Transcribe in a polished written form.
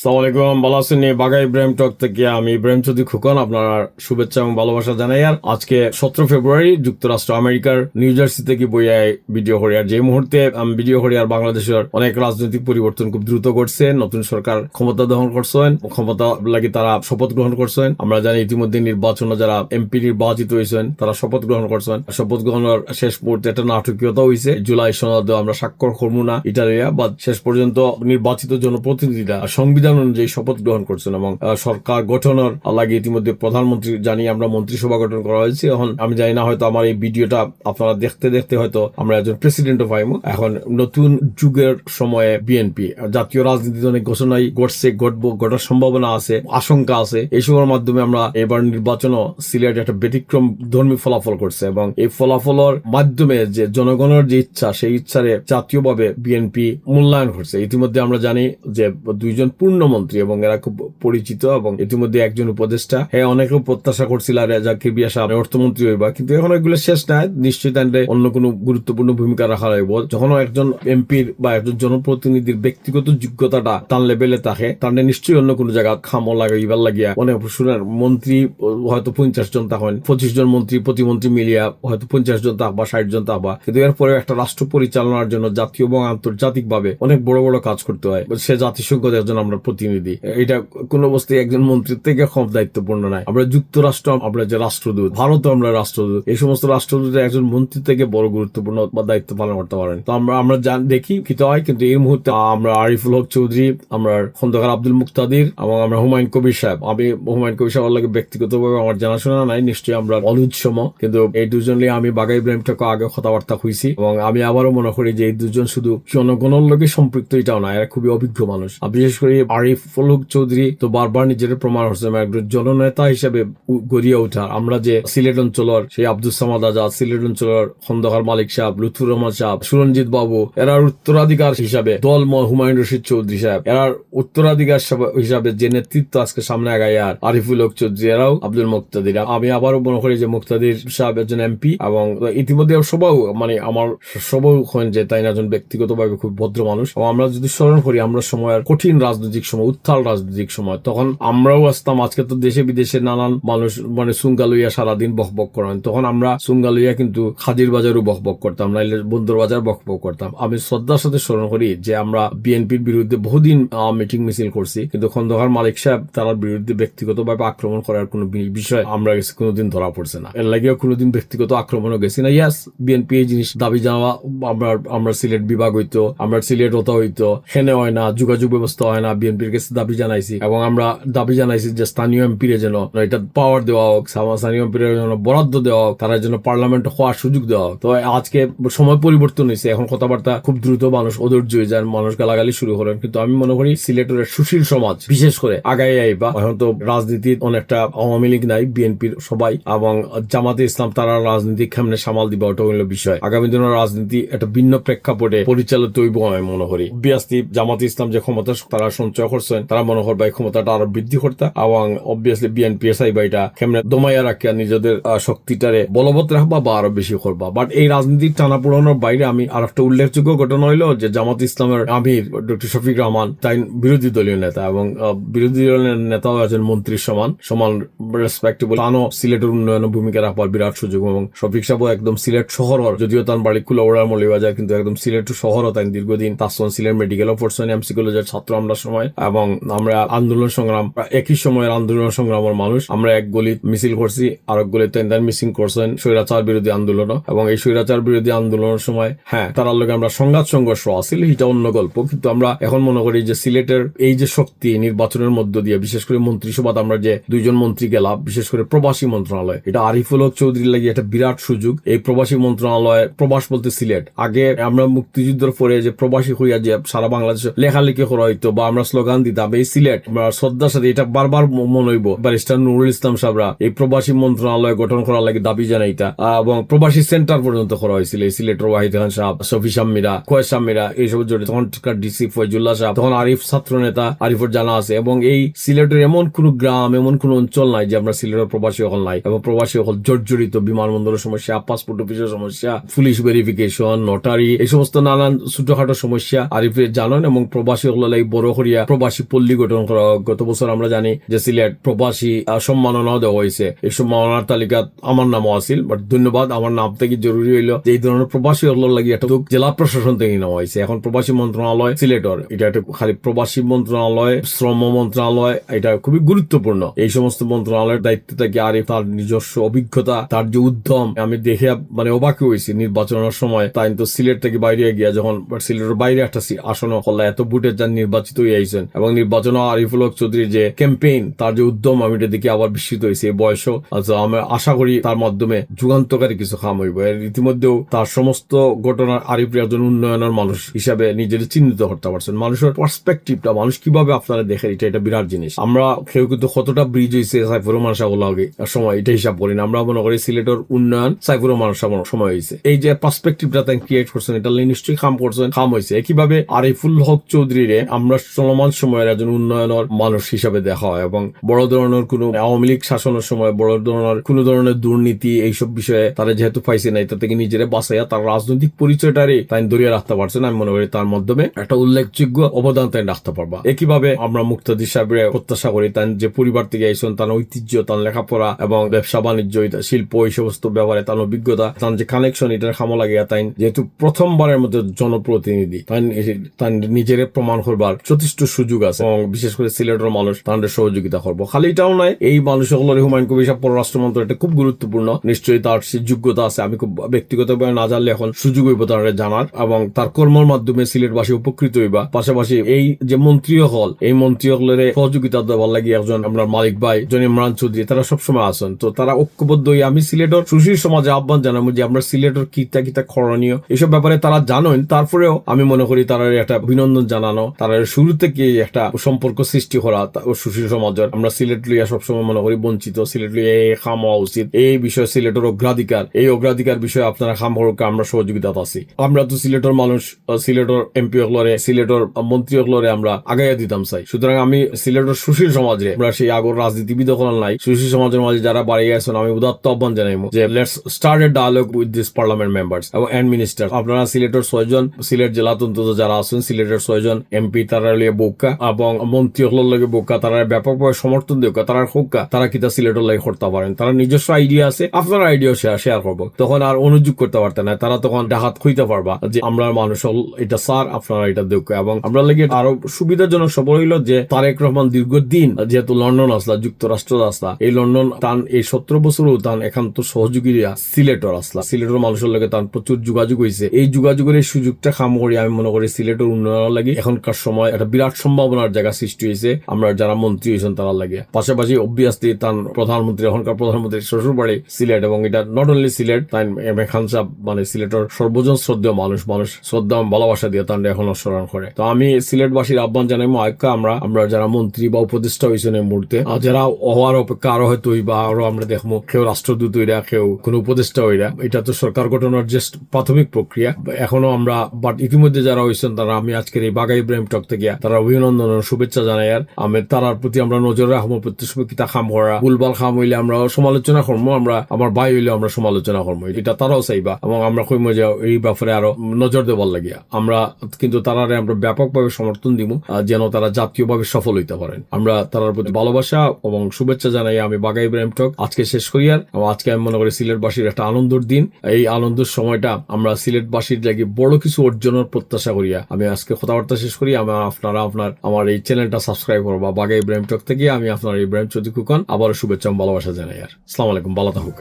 আসসালামু আলাইকুম, ভালো আছেন? বাঘা ইব্রাহিম টক থেকে আমি ইব্রাহিম চৌধুরী খোকন আপনার শুভেচ্ছা এবং ভালোবাসা জানাই। আর আজকে 17 ফেব্রুয়ারি যুক্তরাষ্ট্র আমেরিকার নিউ জার্সি থেকে বইয়ায় ভিডিও হরিয়ার যে মুহূর্তে ভিডিও হরিয়ার বাংলাদেশের অনেক রাজনৈতিক পরিবর্তন খুব দ্রুত ঘটছে। নতুন সরকার ক্ষমতা দখল করছেন, ক্ষমতা লাগি তারা শপথ গ্রহণ করছেন। আমরা জানি ইতিমধ্যে নির্বাচনে যারা এমপি নির্বাচিত হয়েছেন তারা শপথ গ্রহণ করছেন। শপথ গ্রহণের শেষ মুহূর্তে একটা নাটকীয়তা হয়েছে। জুলাই সনদ আমরা স্বাক্ষর করবো না ইটালিয়া, বা শেষ পর্যন্ত নির্বাচিত জনপ্রতিনিধিরা সংবিধান অনুযায়ী শপথ গ্রহণ করছেন এবং সরকার গঠনের লাগে ইতিমধ্যে প্রধানমন্ত্রী জানি আমরা মন্ত্রিসভা গঠন করা হয়েছে। এখন আমি জানি না, হয়তো আমার এই ভিডিওটা আপনারা দেখতে দেখতে হয়তো আমরা একজন প্রেসিডেন্টও পাইমু। এখন নতুন যুগের সময়ে বিএনপি জাতীয় রাজনীতিতে অনেক ঘোষণাই ঘটছে, ঘটার সম্ভাবনা আছে, আশঙ্কা আছে। এইসবের মাধ্যমে আমরা এবার নির্বাচনও সিলেট একটা ব্যতিক্রম ধর্মী ফলাফল করছে এবং এই ফলাফলের মাধ্যমে যে জনগণের যে ইচ্ছা, সেই ইচ্ছারে জাতীয়ভাবে বিএনপি মূল্যায়ন করছে। ইতিমধ্যে আমরা জানি যে দুইজন পূর্ণমন্ত্রী এবং এরা খুব পরিচিত এবং ইতিমধ্যে একজন উপদেষ্টা। হ্যাঁ, অনেকেও প্রত্যাশা করছিল জাকির বিয়া সাহেব অর্থমন্ত্রী হইবা, কিন্তু এখন এগুলো শেষ নাই। নিশ্চয়ই তাদের অন্য কোনো গুরুত্বপূর্ণ ভূমিকা রাখা হইব। যখন একজন এমপির বা একজন জনপ্রতিনিধির ব্যক্তিগত যোগ্যতাটা তার লেভেলে থাকে, তাহলে নিশ্চয়ই অন্য কোনো জায়গা খামো লাগাইবার লাগিয়া অনেক শুনেন মন্ত্রী হয়তো 50 জন থাকেন, 25 জন মন্ত্রী প্রতিমন্ত্রী মিলিয়া হয়তো 50 জন থাকবা, 60 জন থাকবা, কিন্তু এরপরে একটা রাষ্ট্র পরিচালনার জন্য জাতীয় এবং আন্তর্জাতিক ভাবে অনেক বড় বড় কাজ করতে হয়। সে জাতিসংঘের একজন আমরা প্রতিনিধি, এটা কোন অবস্থায় একজন মন্ত্রীর থেকে কম দায়িত্বপূর্ণ নয়। আমরা যুক্তরাষ্ট্র, আমরা যে রাষ্ট্রদূত, ভারত আমরা রাষ্ট্রদূত, এই সমস্ত রাষ্ট্রদূত একজন মন্ত্রী থেকে বড় গুরুত্বপূর্ণ বা দায়িত্ব পালন করতে পারেন। তো আমরা দেখি কি হয়, কিন্তু এই মুহূর্তে আমরা আরিফুল হক চৌধুরী, আমরা খন্দকার আব্দুল মুক্তাদির এবং আমরা হুমায়ুন কবির সাহেব। আমি হুমায়ুন কবির সাহেব লাগে ব্যক্তিগতভাবে আমার জানাশোনা নাই, নিশ্চয়ই আমরা অলুৎসম, কিন্তু এই দুজন নিয়ে আমি বাঘা ইব্রাহিম টাকে আগে কথাবার্তা হয়েছি এবং আমি আবারও মনে করি যে এই দুজন শুধু জনগণের লোকে সম্পৃক্ত এটাও না, এরা খুবই অভিজ্ঞ মানুষ। বিশেষ করে আরিফুল হক চৌধুরী তো বারবার নিজের প্রমাণ হচ্ছে একজন জননেতা হিসেবে গড়িয়ে ওঠা। আমরা যে সিলেট অঞ্চলের সেই আব্দুল সামাদ আজাদ, সিলেট অঞ্চলের খন্দকার মালিক সাহেব, লুৎফুর রহমান সাহেব, সুরঞ্জিত বাবু, এরার উত্তরাধিকার হিসাবে দল হুমায়ুন রশিদ চৌধুরী সাহেব, এরার উত্তরাধিকার হিসাবে যে নেতৃত্ব আজকে সামনে আগায় আর আরিফুল হক চৌধুরী, এরাও আব্দুল মুক্তাদির। আমি আবারও মনে করি যে মুক্তাদির সাহেব একজন এমপি এবং ইতিমধ্যে সবাই আমার সবাই যে তাই একজন ব্যক্তিগতভাবে খুব ভদ্র মানুষ। এবং আমরা যদি স্মরণ করি আমরা সময়ের কঠিন রাজনৈতিক সময়, উত্তাল রাজনৈতিক সময়, তখন আমরাও আসতাম। আজকে তো দেশে বিদেশে নানান মানুষ সুঙ্গা লইয়া সারাদিন বকবক করেন, তখন আমরা সুঙ্গা লইয়া কিন্তু খাদির বাজারও বকবক করতাম, নাইলে বন্দর বাজার বকবক করতাম। আমি শ্রদ্ধার সাথে স্মরণ করি যে আমরা বিএনপির বিরুদ্ধে বহুদিন মিটিং মিছিল করছি, কিন্তু খন্দকার মালিক সাহেব তার বিরুদ্ধে ব্যক্তিগতভাবে আক্রমণ করার কোন বিষয় আমরা কোনোদিন ধরা পড়ছে না। এর লাগেও কোনোদিন ব্যক্তিগত আক্রমণও গেছি না। ইয়াস, বিএনপি এই জিনিস দাবি জানাওয়া, আমরা সিলেট বিভাগ হইতো, আমরা সিলেট হতা হইতো, হেনে হয় না, যোগাযোগ ব্যবস্থা হয় না, বিএনপির কাছে দাবি জানাইছি এবং আমরা দাবি জানাইছি যে স্থানীয় এমপির যেন এটা পাওয়ার দেওয়া হোক, স্থানীয় এমপির যেন বরাদ্দ দেওয়া হোক, তারা যেন পার্লামেন্ট হওয়ার সুযোগ দেওয়া হোক। তো আজকে সময় পরিবর্তন হয়েছে, এখন কথাবার্তা খুব দ্রুত, মানুষ অধৈর্য হয়ে যায়, মানুষ গালাগালি শুরু করেন। কিন্তু আমি মনে করি সিলেটের সুশীল সমাজ বিশেষ করে আগাই আইবা। এখন তো রাজনীতির অনেকটা আওয়ামী লীগ নাই, বিএনপির সবাই এবং জামাতে ইসলাম, তারা রাজনীতি কেমনে সামাল দিবা ওটা হইল বিষয়। আগামী দিনের রাজনীতি একটা ভিন্ন প্রেক্ষাপটে পরিচালিত হইব আমি মনে করি। অবভিয়াসলি জামাতে ইসলাম যে ক্ষমতা তারা সঞ্চয় করছেন, তারা মনে করবা এই ক্ষমতাটা আরো বৃদ্ধি করতে, এবং অবভিয়াসলি বিএনপি এসআইবা এটা কেমনে দমাইয়া রাখিয়া নিজেদের শক্তিটারে বলবৎ রাখবা বা আরো বেশি করবা। বাট এই রাজনীতির টানা পোড়ানোর বাইরে আমি আর একটা উল্লেখযোগ্য ঘটনা হইলো যে জামাত ইসলামের আমির ডক্টর শফিক রহমান, তাই বিরোধী দলীয় নেতা এবং বিরোধী দলীয় নেতাও একজন মন্ত্রীর সমান রেসপেক্টেবল, তানও সিলেটের উন্নয়নে ভূমিকা রাখবার বিরাট সুযোগ। এবং শফিক সাহেব একদম সিলেট শহর, যদিও তার বাড়ি কুলাউড়ার মৌলভীবাজার, কিন্তু একদম সিলেট শহর, তাই দীর্ঘদিন তাসন সিলেট মেডিকেল পড়ছেন, এমসি কলেজের ছাত্র আমরা সময়, এবং আমরা আন্দোলন সংগ্রাম, একই সময়ের আন্দোলন সংগ্রামের মানুষ। আমরা এক গলি মিছিল করছি, আরেক গলি তেন্দান মিছিল করছেন স্বৈরাচার বিরোধী আন্দোলন, এবং এই স্বৈরাচার বিরোধী আন্দোলনের সময় হ্যাঁ তার লগে আমরা সংঘাত সংঘর্ষ আসছিল, এটা অন্য গল্প। কিন্তু আমরা এখন মনে করি যে সিলেটের এই যে শক্তি নির্বাচনের মধ্য দিয়ে, বিশেষ করে মন্ত্রিসভা আমরা যে দুইজন মন্ত্রী গেলাম, বিশেষ করে প্রবাসী মন্ত্রণালয়, এটা আরিফুল হক চৌধুরীর লাগে একটা বিরাট সুযোগ। এই প্রবাসী মন্ত্রণালয়, প্রবাস বলতে সিলেট, আগে আমরা মুক্তিযুদ্ধের পরে যে প্রবাসী হইয়া যে সারা বাংলাদেশে লেখালেখি করা হইতো বা আমরা স্লোগান দিতাম, এই সিলেট আমরা শ্রদ্ধার সাথে এটা বারবার মনে হইব। ব্যারিস্টার নুরুল ইসলাম সাহেবরা এই প্রবাসী মন্ত্রণালয় গঠন করার লাগে দাবি জানাইতা এবং প্রবাসী সেন্টার পর্যন্ত করা হয়েছিল। এই সিলেটের ওয়াহিদ খান সাহেব, সফি শাম্মীরা, কয়েস শাম্মীরা, এইসব জড়িত, তখনকার ডিসি ফয়জুল্লাহ সাহেব, তখন আরিফ ছাত্র নেতা, আরিফের জানা আছে। এবং এই সিলেটের এমন কোন গ্রাম, এমন কোন অঞ্চল নাই যে আমরা সিলেটের প্রবাসী হল নাই, এবং প্রবাসী হল জর্জরিত। বিমানবন্দরের সমস্যা, পাসপোর্ট অফিসের সমস্যা, পুলিশ ভেরিফিকেশন, নোটারি, এই সমস্ত নানান ছোটখাটো সমস্যা আরিফের জানেন। এবং প্রবাসী হল বড় করিয়া প্রবাসী পল্লী গঠন করা। গত বছর আমরা জানি যে সিলেট প্রবাসী সম্মাননাও দেওয়া হয়েছে। এই সম্মাননার তালিকা আমার নামও আছিল, বাট ধন্যবাদ, আমার নাম থেকে জরুরি হইলো যে এই ধরনের প্রবাসী হল্লার লাগি একটা জেলা প্রশাসন থেকে নেওয়া হয়েছে। এখন প্রবাসী মন্ত্রণালয় সিলেটর, এটা একটা খালি প্রবাসী মন্ত্রণালয়, শ্রম মন্ত্রণালয়, এটা খুবই গুরুত্বপূর্ণ। এই সমস্ত মন্ত্রণালয়ের দায়িত্ব থেকে আরিফ তার নিজস্ব অভিজ্ঞতা, তার যে উদ্যম, আমি দেখে অবাক হয়েছি নির্বাচনের সময়। তাই তো সিলেট থেকে বাইরে গিয়া যখন সিলেটের বাইরে একটা আসন হল্লা এত ভোটের যান নির্বাচিত হয়ে আইছেন, এবং নির্বাচন আরিফুল হক চৌধুরীর যে ক্যাম্পেইন, তার যে উদ্যম, আমি এটা দেখে আবার বিস্মিত হয়েছি। এই বয়সও আমি আশা করি তার মাধ্যমে যুগান্তকারী কিছু কাম হইব। এর ইতিমধ্যেও তার সমস্ত ঘটনা আরিফ একজন উন্নয়নের মানুষ হিসাবে নিজের চিহ্নিত করতে পারছেন। মানুষের পার্সপেক্টিভটা, মানুষ কিভাবে আপনারা দেখেন, এটা বিরাট জিনিস। আমরা কেউ কিন্তু কতটা ব্রিজ হয়েছে সাইফুর রহমান সাহেব সময়, এটা হিসাব করি না। আমরা মনে করি সিলেটের উন্নয়ন সাইফুর রহমান সাহেব সময় হয়েছে। এই যে পার্সপেক্টিভটা তাই ক্রিয়েট করছেন, এটা নিশ্চয়ই কাম হয়েছে। একইভাবে আরিফুল হক চৌধুরীরে আমরা চলমান সময়ের একজন উন্নয়নের মানুষ হিসাবে দেখা হয়, এবং বড় ধরনের কোন আওয়ামী লীগ শাসনের সময় বড় ধরনের কোন ধরনের দুর্নীতি এইসব বিষয়ে তারা যেহেতু পাইছে না, এটা থেকে নিজেরা বাঁচাইয়া তার রাজনৈতিক পরিচয়টারে তাই দরিয়ে রাখতে পারছেন। আমি মনে করি তার মাধ্যমে একটা উল্লেখযোগ্য অবদান তাই রাখতে পারবা। একইভাবে আমরা মুক্তাদির সাহেবের প্রত্যাশা করি, তার যে পরিবার থেকে আইসন, তার ঐতিহ্য, তার লেখাপড়া এবং ব্যবসা বাণিজ্য, শিল্প, এই সমস্ত ব্যাপারে তার অভিজ্ঞতা, তার যে কানেকশন, এটার খামো লাগিয়া তাই যেহেতু প্রথমবারের মধ্যে জনপ্রতিনিধি, তাই নিজের প্রমাণ করবার যথেষ্ট সুযোগ আছে, এবং বিশেষ করে সিলেটের মানুষ তাদের সহযোগিতা করবো। খালি এটাও নয়, এই মানুষগুলোর হুমায়ুন কবির সাহেব পররাষ্ট্রমন্ত্রী, এটা খুব গুরুত্বপূর্ণ। নিশ্চয়ই তার সে যোগ্যতা আছে, আমি খুব ব্যক্তিগতভাবে না জানলে এখন সুযোগ হইব তার জানার, এবং তার কর্মের মাধ্যমে সিলেটবাসী উপকৃত হইবা। পাশাপাশি এই যে মন্ত্রী হল, এই মন্ত্রী হলের সহযোগিতা দেওয়ার লাগি একজন আমরা মালিক ভাই জন ইমরান চৌধুরী, তারা সবসময় আছেন। তো তারা ঐক্যবদ্ধ হয়ে আমি সিলেটের সুশীল সমাজে আহ্বান জানাবো যে আমরা সিলেটের কিতা করণীয় এসব ব্যাপারে তারা জানেন। তারপরেও আমি মনে করি তারা একটা অভিনন্দন জানানো, তারা শুরু থেকে একটা সম্পর্ক সৃষ্টি করা সুশীল সমাজের। আমরা সিলেট লইয়া সবসময় মনে করি বঞ্চিত, সিলেট লইয়া খাম হওয়া উচিত, এই বিষয়ে সিলেটের অগ্রাধিকার, এই অগ্রাধিকার বিষয়ে আপনারা খাম হরকে আমরা সহযোগিতা আছি। আমরা তো সিলেটের মানুষ, সিলেটের এমপি হলরে, সিলেটের মন্ত্রী হলরে আমরা আগাইয়া দিতাম চাই। সুতরাং আমি সিলেটের সুশীল সমাজে, আমরা সেই আগর রাজনীতিবিদ হল নাই, সুশীল সমাজের মাঝে যারা বাড়ি গেছেন, আমি উদাত্ত আহ্বান জানাইব যে let's start a dialogue with this parliament members এবং মিনিস্টার। আপনারা সিলেটের 6 জন, সিলেট জেলা তন্ত্র যারা আছেন, সিলেটের 6 জন এমপি, তারা লিয়ে বোকা এবং মন্ত্রী হল লাগে বোকা, তারা ব্যাপকভাবে সমর্থন দেওয়া, তারা হোকা, তারা কিতা সিলেটের লাগে করতে পারেন। তারা নিজস্ব আইডিয়া আছে, আপনার আইডিয়া শেয়ার করবো, তখন আর অনুযোগ করতে পারতেন না। তারা তখন ডাহাত খুঁজতে পারবা যে আমরা মানুষ এটা স্যার, আপনারা এটা দেখ। এবং আমরা লাগে আরো সুবিধাজনক সবল হইল যে তারেক রহমান দীর্ঘদিন যেহেতু লন্ডন আসলা, যুক্তরাষ্ট্র আসলা, এই লন্ডন তান এই 17 বছরও তান একান্ত সহযোগী সিলেটের আসলা, সিলেটের মানুষের লগে তার প্রচুর যোগাযোগ হয়েছে। এই যোগাযোগের এই সুযোগটা খাম করি আমি মনে করি সিলেটের উন্নয়নের লাগে এখনকার সময় একটা বিরাট সম্ভাবনার জায়গা সৃষ্টি হয়েছে আমরা যারা মন্ত্রী হয়েছেন তারা লাগে। পাশাপাশি অবভিয়াসলি তার প্রধানমন্ত্রী, এখনকার প্রধানমন্ত্রী শ্বশুর বাড়ি সিলেট, এবং এটা নট অনলি সিলেট, তাই খান সাহেব সিলেটের সর্বজন শ্রদ্ধেয় মানুষ শ্রদ্ধা ভালোবাসা দিয়ে তার এখন স্মরণ করে। তো আমি সিলেটবাসীর আহ্বান জানাই আমরা যারা মন্ত্রী বা উপদেষ্টা হয়েছেন এই মুহূর্তে, যারা হওয়ার অপেক্ষা আরো হয়তো বা আরো আমরা দেখবো কেউ রাষ্ট্রদূত হইরা, কেউ কোন উপদেষ্টা হইরা, এটা তো সরকার গঠনের জাস্ট প্রাথমিক প্রক্রিয়া এখনো আমরা, বাট ইতিমধ্যে যারা হয়েছেন তারা আমি আজকের এই বাঘা ইব্রাহিম টক থেকে তারা অভিনন্দন শুভেচ্ছা জানাই। আর আমি তারার প্রতি আমরা নজর রাখবো, প্রত্যেকটা খাম করা ভুলভাল খাম হইলে আমরা সমালোচনা করবো, আমরা আমার ভাই হইলে আমরা সমালোচনা করবো, এটা তারাও চাইবা, এবং আমরা কইম যে এই ব্যাপারে আরো নজর দেবার লাগিয়া আমরা কিন্তু তারারে আমরা ব্যাপকভাবে সমর্থন দিব যেন তারা জাতীয়ভাবে সফল হইতে পারেন। আমরা তারার প্রতি ভালোবাসা এবং শুভেচ্ছা জানাই। আমি বাঘা ইব্রাহিম টক আজকে শেষ করি। আর আজকে আমি মনে করি সিলেটবাসীর একটা আনন্দের দিন, এই আনন্দের সময়টা আমরা সিলেটবাসীর লাগে বড় কিছু অর্জনের প্রত্যাশা করিয়া আমি আজকে কথাবার্তা শেষ করি। আপনারা আমার এই চ্যানেলটা সাবস্ক্রাইব করবা বাঘা ইব্রাহিম টক থেকে। আমি আপনার ইব্রাহিম চৌধুরী খোকন, আবারও শুভেচ্ছা এবং ভালোবাসা জানাই। আর আসসালামু আলাইকুম, ভালো থাকুক।